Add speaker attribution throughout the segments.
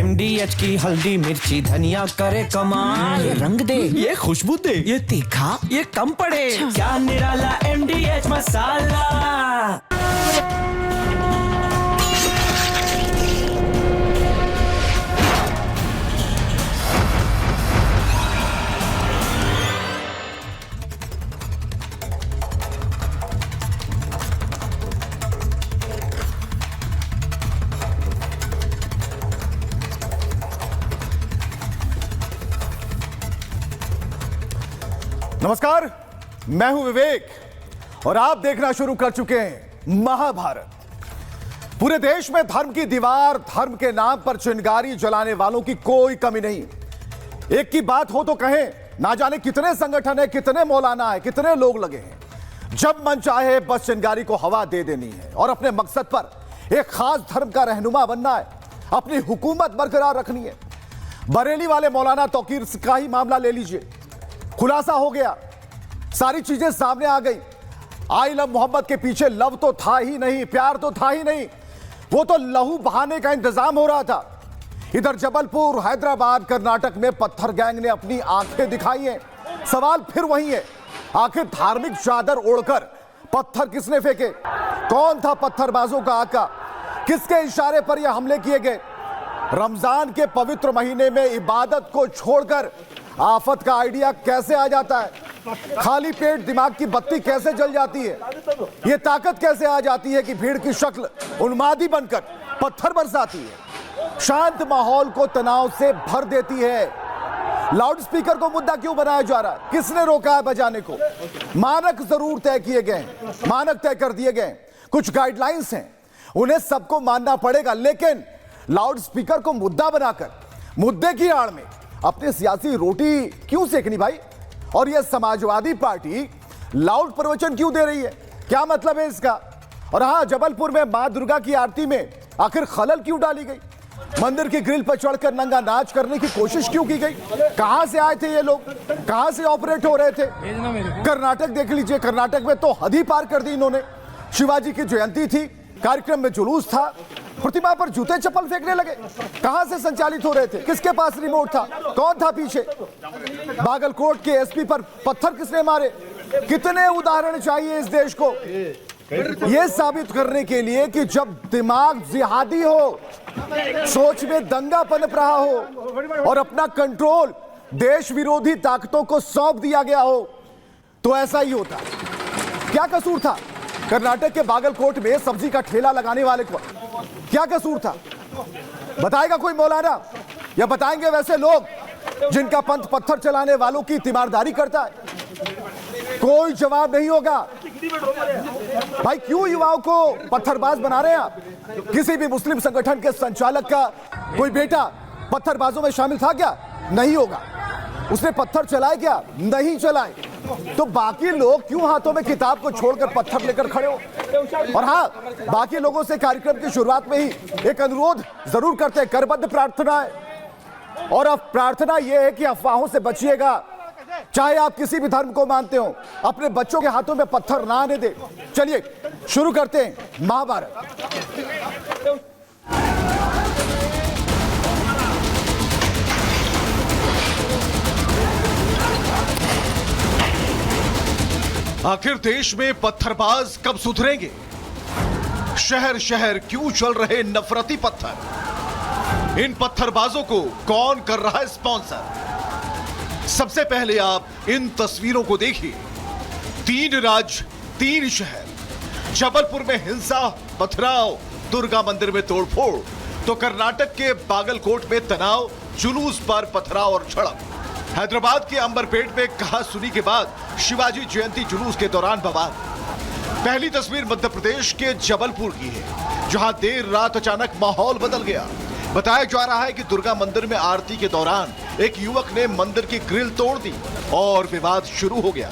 Speaker 1: MDH की हल्दी मिर्ची धनिया करे कमाल।
Speaker 2: ये रंग दे,
Speaker 1: ये खुशबू दे,
Speaker 2: ये तीखा,
Speaker 1: ये कम पड़े। क्या निराला MDH मसाला।
Speaker 3: नमस्कार, मैं हूं विवेक और आप देखना शुरू कर चुके हैं महाभारत। पूरे देश में धर्म की दीवार, धर्म के नाम पर चिंगारी जलाने वालों की कोई कमी नहीं। एक की बात हो तो कहें, ना जाने कितने संगठन है, कितने मौलाना है, कितने लोग लगे हैं। जब मन चाहे बस चिंगारी को हवा दे देनी है और अपने मकसद पर एक खास धर्म का रहनुमा बनना है, अपनी हुकूमत बरकरार रखनी है। बरेली वाले मौलाना तौकीर का ही मामला ले लीजिए, खुलासा हो गया, सारी चीजें सामने आ गई। आई लव मोहम्मद के पीछे लव तो था ही नहीं, प्यार तो था ही नहीं, वो तो लहू बहाने का इंतजाम हो रहा था। इधर जबलपुर, हैदराबाद, कर्नाटक में पत्थर गैंग ने अपनी आंखें दिखाई हैं। सवाल फिर वही है, आखिर धार्मिक चादर ओढ़कर पत्थर किसने फेंके? कौन था पत्थरबाजों का आका? किसके इशारे पर यह हमले किए गए? रमजान के पवित्र महीने में इबादत को छोड़कर आफत का आइडिया कैसे आ जाता है? खाली पेट दिमाग की बत्ती कैसे जल जाती है? यह ताकत कैसे आ जाती है कि भीड़ की शक्ल उन्मादी बनकर पत्थर बरसाती है, शांत माहौल को तनाव से भर देती है? लाउड स्पीकर को मुद्दा क्यों बनाया जा रहा है? किसने रोका है बजाने को? मानक जरूर तय किए गए हैं, मानक तय कर दिए गए, कुछ गाइडलाइंस हैं, उन्हें सबको मानना पड़ेगा। लेकिन लाउड स्पीकर को मुद्दा बनाकर मुद्दे की आड़ में अपनी सियासी रोटी क्यों सेकनी भाई? और यह समाजवादी पार्टी लाउड प्रवचन क्यों दे रही है? क्या मतलब है इसका? और हां, जबलपुर में मां दुर्गा की आरती में आखिर खलल क्यों डाली गई? मंदिर की ग्रिल पर चढ़कर नंगा नाच करने की कोशिश क्यों की गई? कहां से आए थे ये लोग? कहां से ऑपरेट हो रहे थे? कर्नाटक देख लीजिए, कर्नाटक में तो हद ही पार कर दी इन्होंने। शिवाजी की जयंती थी, कार्यक्रम में जुलूस था, प्रतिमा पर जूते चप्पल फेंकने लगे। कहां से संचालित हो रहे थे? किसके पास रिमोट था? कौन था पीछे? बागलकोट के एसपी पर पत्थर किसने मारे? कितने उदाहरण चाहिए इस देश को यह साबित करने के लिए कि जब दिमाग जिहादी हो, सोच में दंगा पनप रहा हो और अपना कंट्रोल देश विरोधी ताकतों को सौंप दिया गया हो, तो ऐसा ही होता। क्या कसूर था कर्नाटक के बागलकोट में सब्जी का ठेला लगाने वाले को? क्या कसूर था? बताएगा कोई मौलाना? या बताएंगे वैसे लोग जिनका पंथ पत्थर चलाने वालों की तीमारदारी करता है? कोई जवाब नहीं होगा। भाई, क्यों युवाओं को पत्थरबाज बना रहे हैं आप? किसी भी मुस्लिम संगठन के संचालक का कोई बेटा पत्थरबाजों में शामिल था क्या? नहीं होगा। उसने पत्थर चलाए क्या? नहीं चलाए। तो बाकी लोग क्यों हाथों में किताब को छोड़कर पत्थर लेकर खड़े हो? और हाँ, बाकी लोगों से कार्यक्रम की शुरुआत में ही एक अनुरोध जरूर करते हैं, करबद्ध प्रार्थना है। और अब प्रार्थना यह है कि अफवाहों से बचिएगा। चाहे आप किसी भी धर्म को मानते हो, अपने बच्चों के हाथों में पत्थर ना आने दे। चलिए शुरू करते हैं महाभारत।
Speaker 4: आखिर देश में पत्थरबाज कब सुधरेंगे? शहर शहर क्यों चल रहे नफरती पत्थर? इन पत्थरबाजों को कौन कर रहा है स्पॉन्सर? सबसे पहले आप इन तस्वीरों को देखिए। 3 राज्य, 3 शहर। जबलपुर में हिंसा, पथराव, दुर्गा मंदिर में तोड़फोड़, तो कर्नाटक के बागलकोट में तनाव, जुलूस पर पथराव और झड़प। हैदराबाद के अंबरपेट में कहा सुनी के बाद शिवाजी जयंती जुलूस के दौरान बवाल। पहली तस्वीर मध्य प्रदेश के जबलपुर की है, जहां देर रात अचानक माहौल बदल गया। बताया जा रहा है कि दुर्गा मंदिर में आरती के दौरान एक युवक ने मंदिर की ग्रिल तोड़ दी और विवाद शुरू हो गया।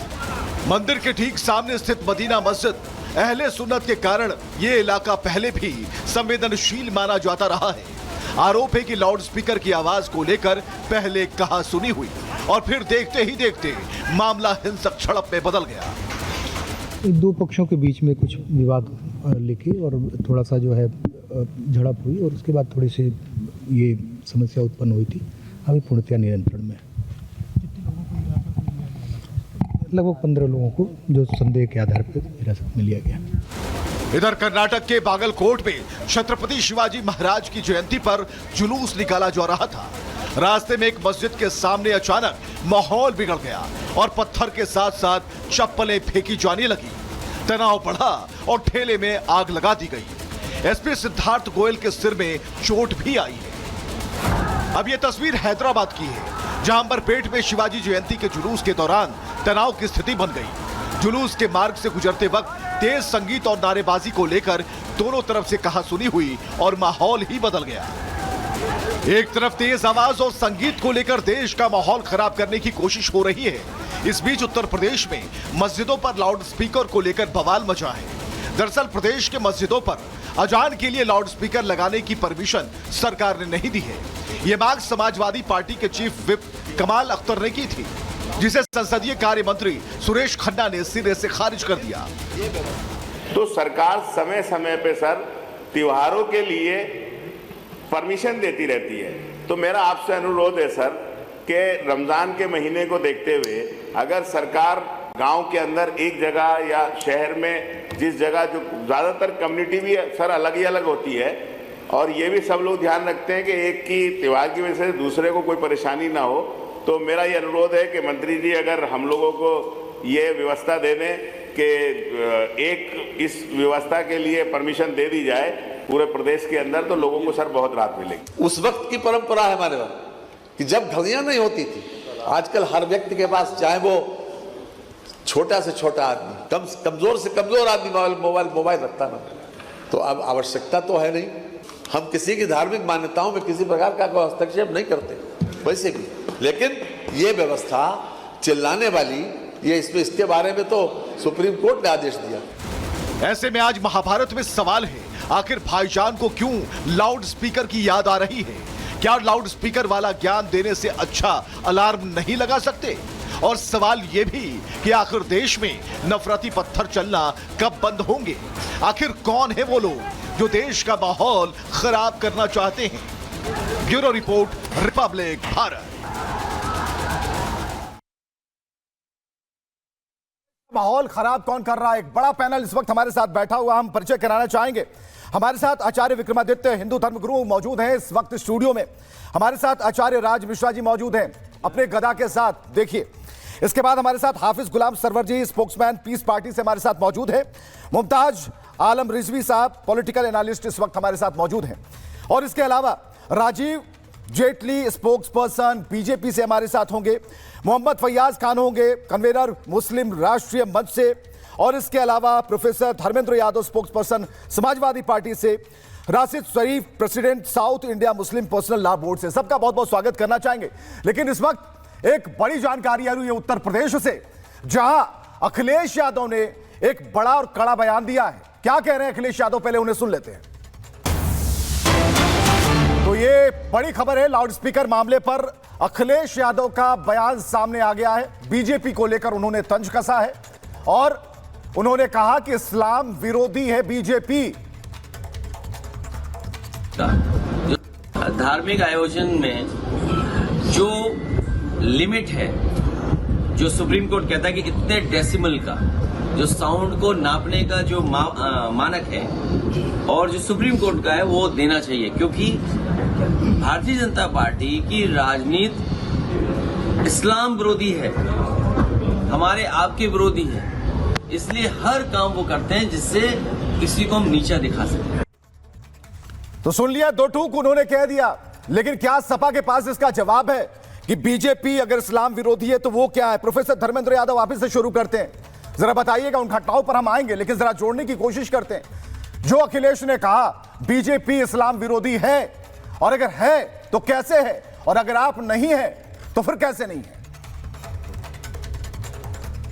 Speaker 4: मंदिर के ठीक सामने स्थित मदीना मस्जिद अहले सुन्नत के कारण यह इलाका पहले भी संवेदनशील माना जाता रहा है। आरोप है कि लाउडस्पीकर की आवाज को लेकर पहले कहा सुनी हुई और फिर देखते ही देखते मामला हिंसक झड़प में बदल गया।
Speaker 5: दो पक्षों के बीच में कुछ विवाद लेके और थोड़ा सा जो है झड़प हुई और उसके बाद थोड़ी सी ये समस्या उत्पन्न हुई थी, अभी पूर्णतया नियंत्रण में है। लगभग 15 लोगों को जो संदेह के आधार पर हिरासत में लिया गया।
Speaker 4: इधर कर्नाटक के बागलकोट में छत्रपति शिवाजी महाराज की जयंती पर जुलूस निकाला जा रहा था। रास्ते में एक मस्जिद के सामने अचानक माहौल बिगड़ गया और पत्थर के साथ साथ चप्पलें फेंकी जाने लगी। तनाव बढ़ा और ठेले में आग लगा दी गई। एसपी सिद्धार्थ गोयल के सिर में चोट भी आई है। अब यह तस्वीर हैदराबाद की है, जहां अंबरपेट में शिवाजी जयंती के जुलूस के दौरान तनाव की स्थिति बन गई। जुलूस के मार्ग से गुजरते वक्त तेज संगीत और नारेबाजी को लेकर दोनों तरफ से कहासुनी हुई और माहौल ही बदल गया। एक तरफ तेज आवाज और संगीत को लेकर देश का माहौल खराब करने की कोशिश हो रही है। इस बीच उत्तर प्रदेश में मस्जिदों पर लाउड स्पीकर को लेकर बवाल मचा है। दरअसल प्रदेश के मस्जिदों पर अजान के लिए लाउड स्पीकर लगाने की परमिशन सरकार ने नहीं दी है। ये मांग समाजवादी पार्टी के चीफ विप कमाल अख्तर ने की थी, जिसे संसदीय कार्य मंत्री सुरेश खन्ना ने सिरे से खारिज कर दिया।
Speaker 2: तो सरकार समय समय पे सर त्योहारों के लिए परमिशन देती रहती है। तो मेरा आपसे अनुरोध है सर कि रमजान के महीने को देखते हुए अगर सरकार गांव के अंदर एक जगह या शहर में जिस जगह जो ज़्यादातर कम्युनिटी भी सर अलग ही अलग होती है, और ये भी सब लोग ध्यान रखते हैं कि एक की त्योहार की वजह से दूसरे को कोई परेशानी ना हो, तो मेरा ये अनुरोध है कि मंत्री जी अगर हम लोगों को ये व्यवस्था दे दें कि एक इस व्यवस्था के लिए परमिशन दे दी जाए पूरे प्रदेश के अंदर, तो लोगों को सर बहुत राहत मिलेगी।
Speaker 6: उस वक्त की परंपरा है हमारे वहाँ कि जब घड़ियां नहीं होती थी। आजकल हर व्यक्ति के पास, चाहे वो छोटा से छोटा आदमी, कमजोर से कमजोर आदमी मोबाइल रखता ना, तो अब आवश्यकता तो है नहीं। हम किसी की धार्मिक मान्यताओं में किसी प्रकार का कोई हस्तक्षेप नहीं करते वैसे भी, लेकिन ये व्यवस्था चिल्लाने वाली, ये इसके बारे में तो सुप्रीम कोर्ट ने आदेश दिया।
Speaker 4: ऐसे में आज महाभारत में सवाल है, आखिर भाईजान को क्यों लाउड स्पीकर की याद आ रही है? क्या लाउड स्पीकर वाला ज्ञान देने से अच्छा अलार्म नहीं लगा सकते? और सवाल यह भी कि आखिर देश में नफरती पत्थर चलना कब बंद होंगे? आखिर कौन है वो लोग जो देश का माहौल खराब करना चाहते हैं? Bureau report, Republic Bharat.
Speaker 3: माहौल खराब कौन कर रहा है? एक बड़ा पैनल इस वक्त हमारे साथ बैठा हुआ, हम परिचय कराना चाहेंगे। हमारे साथ आचार्य विक्रमादित्य हिंदू धर्मगुरु मौजूद हैं इस वक्त स्टूडियो में। हमारे साथ आचार्य राज मिश्रा जी मौजूद हैं अपने गदा के साथ, देखिए। इसके बाद हमारे साथ हाफिज गुलाम सरवर जी, स्पोक्समैन पीस पार्टी से हमारे साथ मौजूद है। मुमताज आलम रिजवी साहब, पॉलिटिकल एनालिस्ट, इस वक्त हमारे साथ मौजूद हैं। और इसके अलावा Rajiv Jaitley, spokesperson BJP से हमारे साथ होंगे। मोहम्मद फैयाज खान होंगे, कन्वीनर मुस्लिम राष्ट्रीय मंच से। और इसके अलावा professor Dharmendra Yadav, spokes person Samajwadi Party से। Rashid Sharif, president South India Muslim personal law board से। सबका बहुत बहुत स्वागत करना चाहेंगे। लेकिन इस वक्त एक बड़ी जानकारी आ रही है उत्तर प्रदेश से, जहां अखिलेश यादव ने एक बड़ा और कड़ा बयान दिया है। क्या कह रहे हैं अखिलेश यादव, पहले उन्हें सुन लेते हैं। तो ये बड़ी खबर है, लाउड स्पीकर मामले पर अखिलेश यादव का बयान सामने आ गया है। बीजेपी को लेकर उन्होंने तंज कसा है और उन्होंने कहा कि इस्लाम विरोधी है बीजेपी।
Speaker 7: धार्मिक आयोजन में जो लिमिट है, जो सुप्रीम कोर्ट कहता है कि इतने डेसिमल का जो साउंड को नापने का जो मानक है, और जो सुप्रीम कोर्ट का है वो देना चाहिए, क्योंकि भारतीय जनता पार्टी की राजनीति इस्लाम विरोधी है, हमारे आपके विरोधी है। इसलिए हर काम वो करते हैं जिससे किसी को हम नीचा दिखा सकें।
Speaker 3: तो सुन लिया, दो टूक उन्होंने कह दिया। लेकिन क्या सपा के पास इसका जवाब है कि बीजेपी अगर इस्लाम विरोधी है तो वो क्या है? प्रोफेसर धर्मेंद्र यादव, वापिस से शुरू करते हैं, जरा बताइएगा। उन घटनाओं पर हम आएंगे, लेकिन जरा जोड़ने की कोशिश करते हैं। जो अखिलेश ने कहा बीजेपी इस्लाम विरोधी है, और अगर है तो कैसे है, और अगर आप नहीं है तो फिर कैसे नहीं है?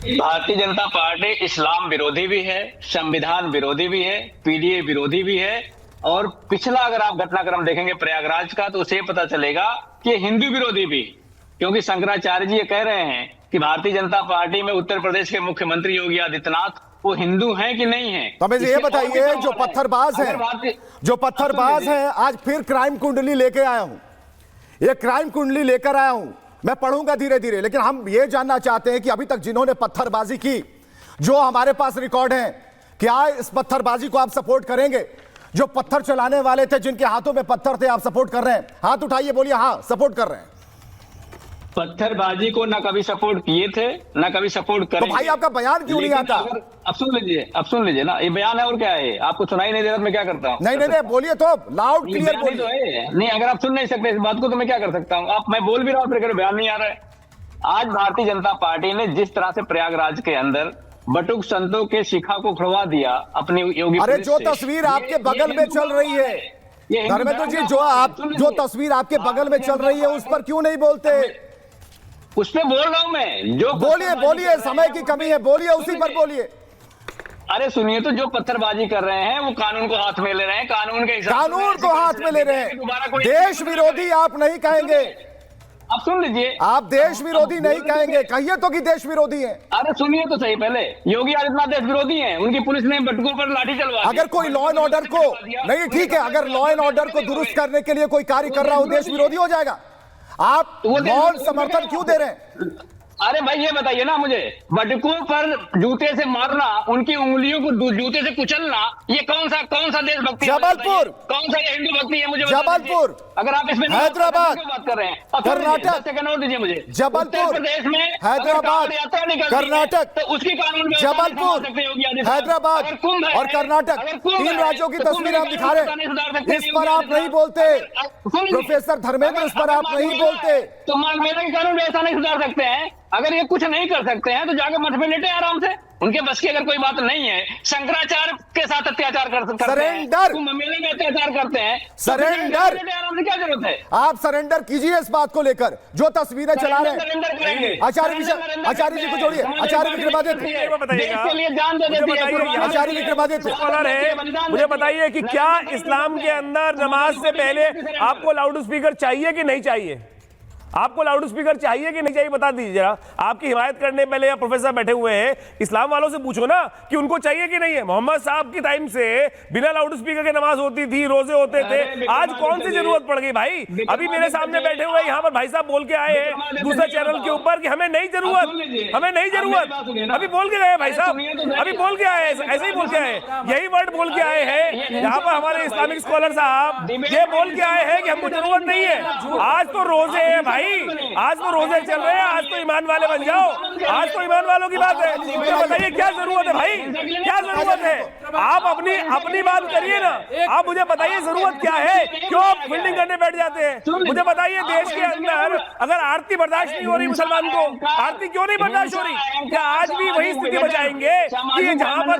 Speaker 8: भारतीय जनता पार्टी इस्लाम विरोधी भी है, संविधान विरोधी भी है, पीडीए विरोधी भी है। और पिछला अगर आप घटनाक्रम देखेंगे प्रयागराज का, तो उसे पता चलेगा कि हिंदू विरोधी भी, क्योंकि शंकराचार्य जी ये कह रहे हैं कि भारतीय जनता पार्टी में उत्तर प्रदेश के मुख्यमंत्री योगी आदित्यनाथ वो हिंदू हैं कि नहीं हैं।
Speaker 3: तो हमें ये बताइए, जो पत्थरबाज हैं, जो पत्थरबाज हैं, आज फिर क्राइम कुंडली लेके आया हूं। ये क्राइम कुंडली लेकर आया हूं, मैं पढ़ूंगा धीरे धीरे, लेकिन हम ये जानना चाहते हैं कि अभी तक जिन्होंने पत्थरबाजी की, जो हमारे पास रिकॉर्ड है, क्या इस पत्थरबाजी को आप सपोर्ट करेंगे? जो पत्थर चलाने वाले थे, जिनके हाथों में पत्थर थे, आप सपोर्ट कर रहे हैं? हाथ उठाइए, बोलिए हाँ सपोर्ट कर रहे हैं।
Speaker 8: पत्थरबाजी को ना कभी सपोर्ट किए थे ना कभी सपोर्ट करेंगे।
Speaker 3: तो भाई आपका बयान क्यों नहीं आता?
Speaker 8: अब सुन लीजिए ना, ये बयान है और क्या है? आपको सुनाई नहीं दे रहा, मैं क्या करता हूँ?
Speaker 3: नहीं बोलिए, तो लाउड क्लियर बोलिए।
Speaker 8: तो है नहीं, अगर आप सुन नहीं सकते इस बात को तो मैं क्या कर सकता हूँ? मैं बोल भी रहा हूँ, फिर बयान नहीं आ रहा है। आज भारतीय जनता पार्टी ने जिस तरह से प्रयागराज के अंदर बटुक संतों के शिखा को खुलवा दिया अपनी योगी,
Speaker 3: अरे जो तस्वीर आपके बगल में चल रही है धर्मेंद्र जी, जो तस्वीर आपके बगल में चल रही है, उस पर क्यों नहीं बोलते?
Speaker 8: उस पर बोल रहा हूं मैं। जो
Speaker 3: बोलिए, समय की कमी है, बोलिए, उसी पर बोलिए।
Speaker 8: अरे सुनिए, तो जो पत्थरबाजी कर रहे हैं वो कानून को हाथ में ले रहे हैं, कानून के हिसाब,
Speaker 3: कानून को हाथ में ले रहे हैं। देश विरोधी आप नहीं कहेंगे,
Speaker 8: अब सुन लीजिए,
Speaker 3: आप देश विरोधी नहीं कहेंगे, कहिए तो कि देश विरोधी है।
Speaker 8: अरे सुनिए तो सही, पहले योगी आदित्यनाथ देश विरोधी हैं, उनकी पुलिस ने बटुकों पर लाठी चलवा दी।
Speaker 3: अगर कोई लॉ एंड ऑर्डर को नहीं, ठीक है, अगर लॉ एंड ऑर्डर को दुरुस्त करने के लिए कोई कार्य कर रहा हो, देश विरोधी हो जाएगा? आप मौन समर्थन क्यों दे रहे हैं?
Speaker 8: अरे भाई ये बताइए ना मुझे, बटुकों पर जूते से मारना, उनकी उंगलियों को जूते से कुचलना, ये कौन सा देशभक्ति?
Speaker 3: जबलपुर,
Speaker 8: कौन सा ये हिंदू भक्ति है? मुझे
Speaker 3: जबलपुर,
Speaker 8: अगर आप इसमें
Speaker 3: हैदराबाद,
Speaker 8: बात कर रहे हैं,
Speaker 3: कर्नाटक,
Speaker 8: सेकंड और दीजिए मुझे,
Speaker 3: जबलपुर,
Speaker 8: प्रदेश में
Speaker 3: हैदराबाद, कर्नाटक,
Speaker 8: तो उसकी कानून
Speaker 3: जबलपुर, हैदराबाद और कर्नाटक, 3 राज्यों की तस्वीर हम दिखा रहे हैं। इस पर आप नहीं बोलते प्रोफेसर धर्मेंद्र, इस पर आप नहीं बोलते।
Speaker 8: तो मेरे के कानून ऐसा नहीं सुधार सकते हैं? अगर ये कुछ नहीं कर सकते हैं तो जाकर मठ में लेटे आराम से। उनके बस की अगर कोई बात नहीं है, शंकराचार्य के साथ अत्याचार करते हैं, कुंभ मेले में अत्याचार करते हैं,
Speaker 3: सरेंडर,
Speaker 8: आराम से क्या जरूरत है?
Speaker 3: आप सरेंडर कीजिए इस बात को लेकर, जो तस्वीरें चला रहे हैं। आचार्य जी को जोड़िए, आचार्य विक्रमादित्य, आचार्य विक्रमादित्य,
Speaker 9: मुझे बताइए कि क्या इस्लाम के अंदर नमाज से पहले आपको लाउड स्पीकर चाहिए कि नहीं चाहिए? आपको लाउड स्पीकर चाहिए कि नहीं चाहिए, बता दीजिए जरा। आपकी हिमायत करने पहले प्रोफेसर बैठे हुए हैं, इस्लाम वालों से पूछो ना कि उनको चाहिए कि नहीं है। मोहम्मद साहब की टाइम से बिना लाउड स्पीकर के नमाज होती थी, रोजे होते थे, आज कौन सी जरूरत पड़ गई भाई? अभी मेरे सामने बैठे हुए यहाँ पर भाई साहब बोल के आए हैं दूसरे चैनल के ऊपर कि हमें नहीं जरूरत, हमें नहीं जरूरत। अभी बोल के गए भाई साहब, अभी बोल के आए, ऐसे ही बोल के आए, यही वर्ड बोल के आए हैं यहाँ पर हमारे इस्लामिक स्कॉलर साहब, ये बोल के आए हैं कि हमको जरूरत नहीं है। आज तो रोजे है भाई, आज तो रोजे चल रहे हैं, आज तो ईमान वाले बन जाओ, आज तो ईमान वालों की बात है। मुझे बताइए क्या जरूरत है भाई, क्या जरूरत है? आप अपनी बात करिए ना, आप मुझे बताइए जरूरत क्या है, क्यों आप फील्डिंग करने बैठ जाते हैं? मुझे बताइए देश के अंदर अगर आरती बर्दाश्त नहीं हो रही मुसलमान को, आरती क्यों नहीं बर्दाश्त हो रही? क्या आज भी वही स्थिति बचाएंगे कि जहां पर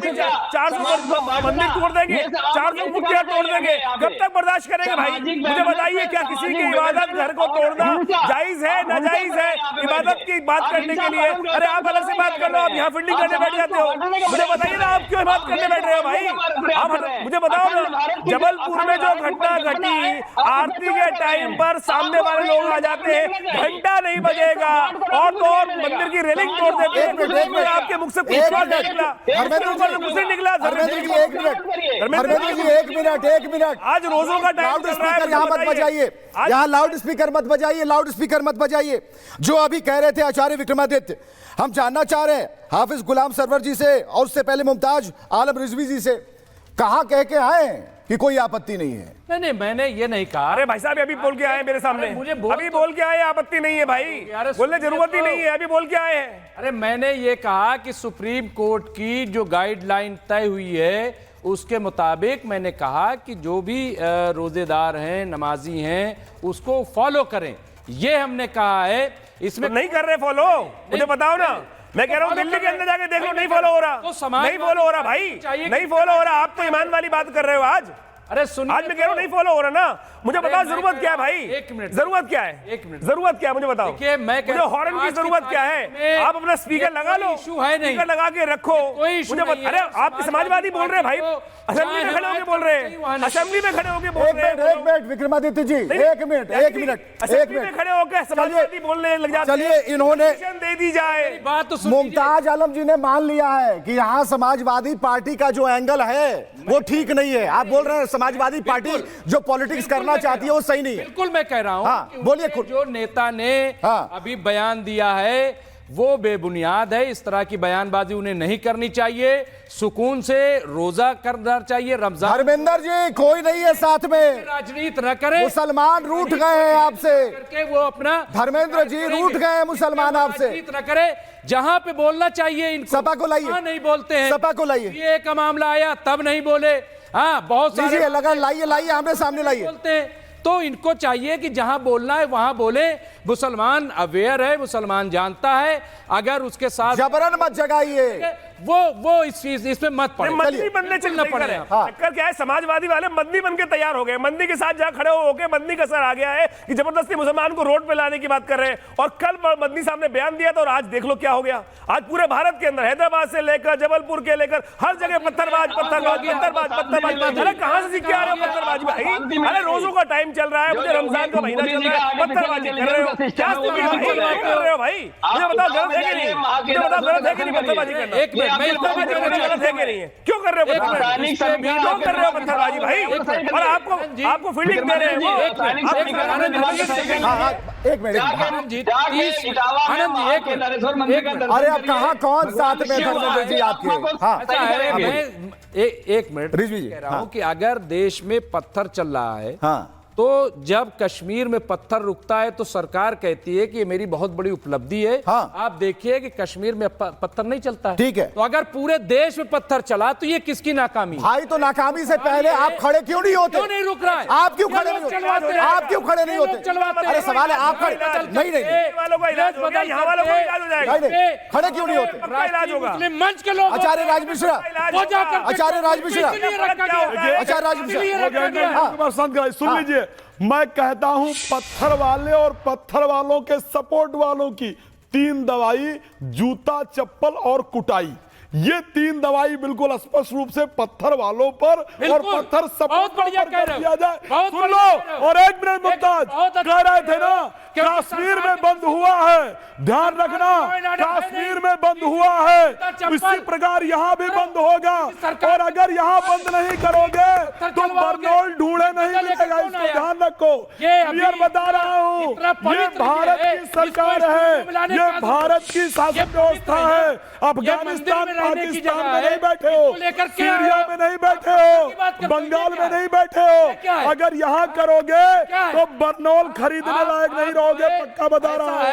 Speaker 9: 400 मंदिर तोड़ देंगे, 400 मूर्तियां तोड़ देंगे, कब तक बर्दाश्त करेंगे भाई? मुझे बताइए क्या किसी की इबादत घर को तोड़ना जायज है, नाजायज है? इबादत की बात करने के लिए अरे आप अलग से बात कर लो, आप यहाँ फील्डिंग करने बैठ जाते हो। मुझे बताइए ना, आप क्यों बात करने बैठ रहे हो भाई? आप मुझे बताओ ना, जबलपुर में जो घटना घटी, आरती के टाइम पर सामने वाले लोग आ जाते हैं, घंटा नहीं बजेगा और तो और मंदिर की रेलिंग तोड़ देते हैं। आपके मुख से कुछ निकला, कुछ नहीं निकला।
Speaker 3: धर्मेंद्र जी एक मिनट,
Speaker 9: आज रोजों का टाइम चल रहा है,
Speaker 3: यहाँ मत बजाइए, यहाँ लाउड स्पीकर मत बजाइए, लाउड स्पीकर मत बजाइए। जो अभी कह रहे थे आचार्य विक्रमादित्य, हम जानना चाह रहे हैं हाफिज गुलाम सरवर जी से और उससे पहले मुमताज आलम रिजवी जी से, कहां कह के आए कि कोई आपत्ति नहीं है?
Speaker 9: नहीं, मैंने ये नहीं कहा। अरे भाई साहब अभी बोल के आए मेरे सामने, अभी बोल के आए आपत्ति नहीं है भाई, बोलने जरूरत ही नहीं है, अभी बोल के आए हैं।
Speaker 10: अरे मैंने ये कहा कि सुप्रीम कोर्ट की जो गाइडलाइन तय हुई है उसके मुताबिक मैंने कहा कि जो भी रोजेदार हैं, नमाजी हैं, उसको फॉलो करें, ये हमने कहा है। इसमें
Speaker 9: तो नहीं कर रहे फॉलो, मुझे बताओ ना। मैं कह रहा हूँ दिल्ली के अंदर जाके देख लो, नहीं फॉलो हो रहा, नहीं फॉलो हो रहा भाई, नहीं फॉलो हो रहा। आप तो ईमान वाली बात कर रहे हो आज।
Speaker 10: अरे सुन,
Speaker 9: आज मैं कह रहा हूँ नहीं फॉलो हो रहा ना। मुझे बताओ जरूरत क्या है भाई?
Speaker 10: एक मिनट,
Speaker 9: जरूरत क्या है?
Speaker 10: एक मिनट,
Speaker 9: जरूरत क्या है मुझे बताओ।
Speaker 10: मुझे
Speaker 9: हॉर्न की जरूरत क्या है? आप अपना स्पीकर लगा लो, स्पीकर लगा के रखो। मुझे अरे आप समाजवादी बोल रहे हैं भाई, असेंबली में खड़े होकर बोल रहे हैं, असेंबली में खड़े होकर बोल रहे हैं।
Speaker 3: एक मिनट विक्रमादित्य जी, एक मिनट
Speaker 9: असेंबली में खड़े होकर समाजवादी बोलने लग जाते हैं।
Speaker 3: चलिए, इन्होंने
Speaker 9: दे दी जाए
Speaker 10: बात तो
Speaker 3: मुमताज आलम जी ने मान लिया है कि यहाँ समाजवादी पार्टी का जो एंगल है वो ठीक नहीं है। आप बोल रहे हैं समाजवादी पार्टी जो पॉलिटिक्स करना चाहती है वो सही नहीं है।
Speaker 10: बिल्कुल मैं कह रहा हूं
Speaker 3: हाँ,
Speaker 10: कि
Speaker 3: बोलिए
Speaker 10: उनके
Speaker 3: खुद।
Speaker 10: जो नेता ने
Speaker 3: हाँ।
Speaker 10: अभी बयान दिया है वो बेबुनियाद है। इस तरह की बयानबाजी उन्हें नहीं करनी चाहिए। सुकून से रोजा करना चाहिए। रमजान
Speaker 3: धर्मेंद्र जी कोई नहीं है साथ में,
Speaker 10: राजनीति न करें।
Speaker 3: मुसलमान रूठ गए हैं आपसे,
Speaker 10: करके वो अपना
Speaker 3: धर्मेंद्र जी रूठ गए हैं मुसलमान आपसे।
Speaker 10: राजनीति न करे। जहां पे बोलना चाहिए इनको
Speaker 3: सपा को लाइए,
Speaker 10: नहीं बोलते हैं।
Speaker 3: सपा को लाइए।
Speaker 10: ये का मामला आया तब नहीं बोले। हाँ बहुत सारे
Speaker 3: लीजिए, लगा लाइए आमने सामने लाइए।
Speaker 10: बोलते हैं तो इनको चाहिए कि जहां बोलना है वहां बोले। मुसलमान अवेयर है, मुसलमान जानता है। अगर उसके साथ
Speaker 3: जबरन मत जगाइए,
Speaker 10: वो इसमें मत पड़े।
Speaker 9: मदनी बनने
Speaker 10: बिल्कुल न पड़े।
Speaker 9: चक्कर क्या है, समाजवादी वाले मदनी बन के तैयार हो गए। मदनी के साथ जहां खड़े होके मदनी का असर आ गया है कि जबरदस्ती मुसलमान को रोड पे लाने की बात कर रहे हैं। और कल मदनी साहब ने बयान दिया था और आज देख लो क्या हो गया। आज पूरे भारत के अंदर हैदराबाद से लेकर जबलपुर के लेकर हर जगह पत्थरबाज पत्थरबाज पत्थरबाज पत्थरबाज। अरे कहां से सीख के आ रहे हो पत्थरबाजी भाई? अरे रोजों का टाइम चल रहा है, मुझे रमजान का महीना चल रहा है, पत्थरबाजी कर रहे हो। क्या कर रहे हो भाई? मुझे बताओ गलत है कि नहीं? मुझे बताओ गलत है कि नहीं पत्थरबाजी करना?
Speaker 10: एक मिनट
Speaker 9: गलत है कि नहीं है? क्यों कर रहे हो पत्थरबाजी? क्यों कर रहे हो पत्थरबाजी भाई? और आपको फील्डिंग दे रहे हैं वो।
Speaker 3: एक मिनट
Speaker 10: आनंद जी एक
Speaker 3: अरे अब कहाँ कौन साथ में धर्मेंद्र जी आपके? हाँ
Speaker 10: एक मिनट
Speaker 3: रिजवी जी
Speaker 10: कह रहा हूं कि अगर देश में पत्थर चल रहा है
Speaker 3: हाँ
Speaker 10: तो जब कश्मीर में पत्थर रुकता है तो सरकार कहती है कि ये मेरी बहुत बड़ी उपलब्धि है।
Speaker 3: हाँ।
Speaker 10: आप देखिए कि कश्मीर में पत्थर नहीं चलता है।
Speaker 3: ठीक है।
Speaker 10: तो अगर पूरे देश में पत्थर चला तो ये किसकी नाकामी?
Speaker 3: भाई तो नाकामी से पहले आप खड़े क्यों नहीं होते?
Speaker 10: क्यों नहीं रुक रहा है?
Speaker 3: आप क्यों खड़े नहीं होते? आप क्यों खड़े नहीं होते? अरे सवाल है आप खड़े नहीं
Speaker 9: वालों का इलाज हो गया, यहाँ वालों का इलाज हो जाएगा।
Speaker 3: नहीं खड़े क्यों नहीं होते?
Speaker 9: इलाज होगा।
Speaker 10: मुस्लिम मंच के लोग
Speaker 3: आचार्य राज मिश्रा,
Speaker 10: वो जाकर
Speaker 3: आचार्य राज मिश्रा, आचार्य राज मिश्रा,
Speaker 11: सुन लीजिए, मैं कहता हूं पत्थर वाले और पत्थर वालों के सपोर्ट वालों की 3 दवाई, जूता, चप्पल और कुटाई, ये 3 दवाई बिल्कुल स्पष्ट रूप से पत्थर वालों पर और पत्थर सपोर्ट पर किया जाए। सुन लो। और एक मिनट मुमताज कह रहे थे ना कश्मीर में बंद हुआ है, ध्यान रखना कश्मीर में बंद हुआ है, इसी प्रकार यहाँ भी बंद होगा। और अगर यहाँ बंद नहीं करोगे तो बरनौल ढूंढे नहीं मिलेगा, इसको ध्यान रखो। क्लियर बता रहा हूँ, ये भारत की सरकार है, ये भारत की शासन व्यवस्था है। अफगानिस्तान पाकिस्तान में नहीं बैठे हो, सीरिया में नहीं बैठे हो, बंगाल में नहीं बैठे हो। अगर यहाँ करोगे तो बरनौल खरीदने लायक नहीं रहोगे, पक्का बता रहा हूँ।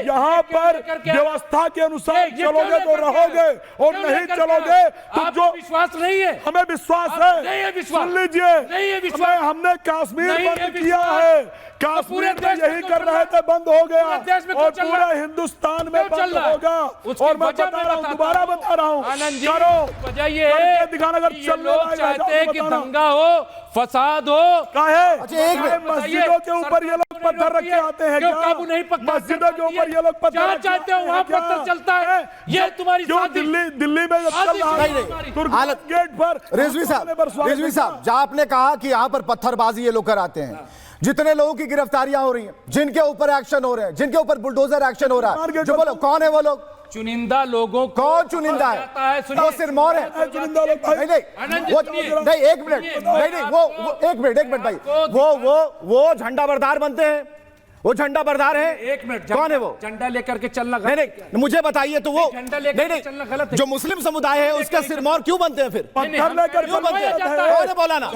Speaker 11: यहाँ पर व्यवस्था के अनुसार चलोगे तो रहोगे और नहीं चलोगे तो जो
Speaker 10: विश्वास नहीं है,
Speaker 11: हमें विश्वास है। सुन लीजिए, हमने कश्मीर बंद किया है, कश्मीर में यही कर रहे थे, बंद हो गया और पूरे हिंदुस्तान में बंद होगा। और मैं बता रहा हूँ, दोबारा बता रहा हूँ, करो
Speaker 10: वजह ये है
Speaker 11: दिखाना। अगर
Speaker 10: ये लोग चाहते हैं कि दंगा हो, फसाद हो।
Speaker 11: मस्जिदों के ऊपर ये लोग पत्थर रख के आते हैं क्या?
Speaker 10: काबू नहीं पकड़ा,
Speaker 11: मस्जिदों के ऊपर ये लोग पत्थर
Speaker 10: चाहते हो वहां पत्थर चलता है। ये तुम्हारी
Speaker 11: दिल्ली में जब चल रहा है गेट पर
Speaker 3: रिजवी साहब, जहां आपने कहा कि यहाँ पर पत्थरबाजी ये लोग कराते हैं, जितने लोगों की गिरफ्तारियां हो रही हैं, जिनके ऊपर एक्शन हो रहे हैं, जिनके ऊपर बुलडोजर एक्शन हो रहा है, जो बोलो कौन है वो लोग?
Speaker 10: चुनिंदा लोगों को।
Speaker 3: कौन चुनिंदा है? वो सिरमौर है।
Speaker 11: चुनिंदा लोग
Speaker 3: नहीं, एक मिनट, नहीं वो एक मिनट भाई, वो झंडा बरदार बनते हैं, वो झंडा बरदार है।
Speaker 10: एक मिनट,
Speaker 3: कौन है वो?
Speaker 10: झंडा लेकर के चलना
Speaker 3: नहीं, मुझे बताइए तो वो
Speaker 10: झंडा लेकर चलना गलत है।
Speaker 3: जो मुस्लिम समुदाय है उसका सिरमौर क्यों बनते हैं? फिर
Speaker 11: पत्थर लेकर
Speaker 3: क्यों बनते हैं? कौन है बोला ना?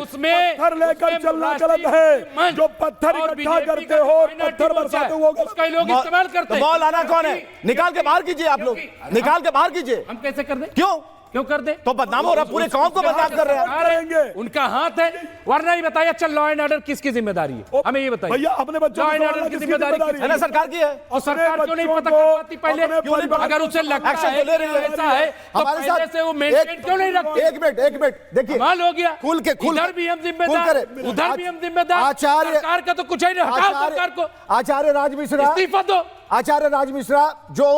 Speaker 10: उसमें
Speaker 11: पत्थर लेकर चलना गलत है। जो पत्थर इकट्ठा करते हो, पत्थर बरसाते हो,
Speaker 10: उसका लोग इस्तेमाल करते हैं।
Speaker 3: मौलाना कौन है? निकाल के बाहर कीजिए, आप लोग निकाल के बाहर कीजिए।
Speaker 10: हम कैसे कर दें?
Speaker 3: क्यों
Speaker 10: कर दे?
Speaker 3: तो बदनाम हो रहा, पूरे कौम को बदनाम कर रहे हैं।
Speaker 10: उनका हाथ है, वरना ही बताइए चल लॉ एंड ऑर्डर किसकी जिम्मेदारी है? हमें ये बताइए
Speaker 11: भैया, अपने बच्चों
Speaker 10: लॉ एंड ऑर्डर की जिम्मेदारी
Speaker 3: है ना सरकार की है।
Speaker 10: और सरकार क्यों नहीं पता कर पाती पहले? अगर उसे लगता है ऐसा है तो पहले से वो मेंटेन क्यों नहीं रखती?
Speaker 3: एक मिनट देखिए,
Speaker 10: कमाल हो गया।
Speaker 3: खुल
Speaker 10: इधर भी हम जिम्मेदार, उधर भी हम जिम्मेदार।
Speaker 3: आचार्य
Speaker 10: सरकार का तो कुछ ही नहीं, हटाओ सरकार को।
Speaker 3: आचार्य राज मिश्रा,
Speaker 10: इस्तीफा दो।
Speaker 3: आचार्य राज मिश्रा, जो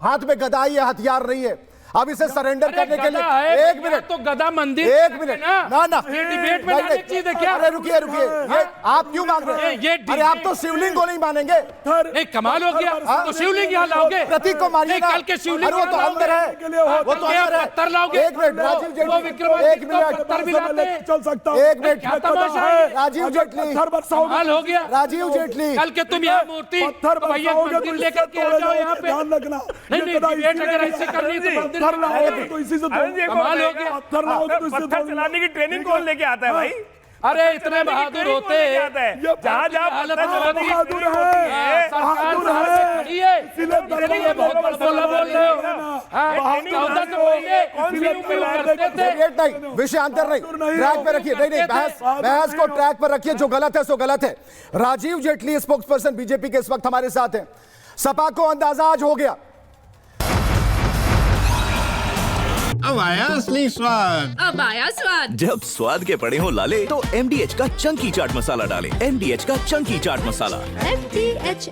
Speaker 3: हाथ में गदाई है, हथियार नहीं है, अब इसे सरेंडर
Speaker 10: अरे
Speaker 3: करने के
Speaker 10: गधा
Speaker 3: लिए
Speaker 10: है,
Speaker 3: एक मिनट
Speaker 10: तो गधा मंदिर
Speaker 3: एक मिनट ना
Speaker 10: ये डिबेट में
Speaker 3: नहीं,
Speaker 10: लाने
Speaker 3: नहीं।
Speaker 10: की चीज है क्या?
Speaker 3: अरे रुकिए ये आप क्यों मांग रहे हैं?
Speaker 10: ये
Speaker 3: अरे आप तो शिवलिंग को नहीं मानेंगे।
Speaker 10: नहीं कमाल हो गया, तो शिवलिंग यहाँ लाओगे,
Speaker 3: प्रतीक को मारिए
Speaker 10: नहीं,
Speaker 3: ना।
Speaker 10: कल के शिवलिंग
Speaker 3: अरे वो तो अंदर है, वो तो अंदर है।
Speaker 10: पत्थर लाओगे,
Speaker 3: एक मिनट राजीव
Speaker 10: वो
Speaker 3: जेटली,
Speaker 10: विक्रमादित्य
Speaker 3: एक मिनट
Speaker 10: पत्थर भी लाते हैं।
Speaker 11: चल सकता हूं।
Speaker 3: एक मिनट
Speaker 10: क्या तमाशा है?
Speaker 3: राजीव जेटली,
Speaker 10: कमाल हो गया।
Speaker 3: राजीव जेटली,
Speaker 10: कल के तुम यहाँ मूर्ति
Speaker 11: पत्थर
Speaker 10: भैया मंदिर लेकर के आ जाओ यहाँ पे।
Speaker 11: ध्यान रखना।
Speaker 10: नहीं डिबेट अगर ऐसे करनी है तो मंदिर
Speaker 11: पत्थर लाओगे तो इसी से
Speaker 9: अरुण जी, एक
Speaker 10: कमाल
Speaker 9: और
Speaker 10: हो गया।
Speaker 11: पत्थर लाओगे तो इससे
Speaker 9: पत्थर चलाने की ट्रेनिंग कौन लेके आता है भाई?
Speaker 10: अरे इतने बहादुर होते हैं,
Speaker 9: जहाँ जहाँ
Speaker 10: हालत
Speaker 9: पत्थर चलाने की
Speaker 11: बहादुर
Speaker 9: ट्रेनिंग
Speaker 11: है।
Speaker 9: होती है,
Speaker 10: सरकार बाहर से खड़ी है, इसलिए ये बहुत बड़ा बोल रहे हो। हाँ, 14 से पहले कौन सी उम्मीद करते थे?
Speaker 3: डिबेट नहीं, विषयांतर नहीं, ट्रैक पे रखिए। नहीं बहस को ट्रैक पर रखिए। जो गलत है सो गलत है। Rajiv Jaitley spokesperson BJP के इस वक्त हमारे साथ हैं। सपा को अंदाजा आज हो गया,
Speaker 1: अब आया असली स्वाद।
Speaker 12: अब आया स्वाद।
Speaker 1: जब स्वाद के पड़े हो लाले तो MDH का चंकी चाट मसाला डालें। MDH का चंकी चाट मसाला।
Speaker 12: MDH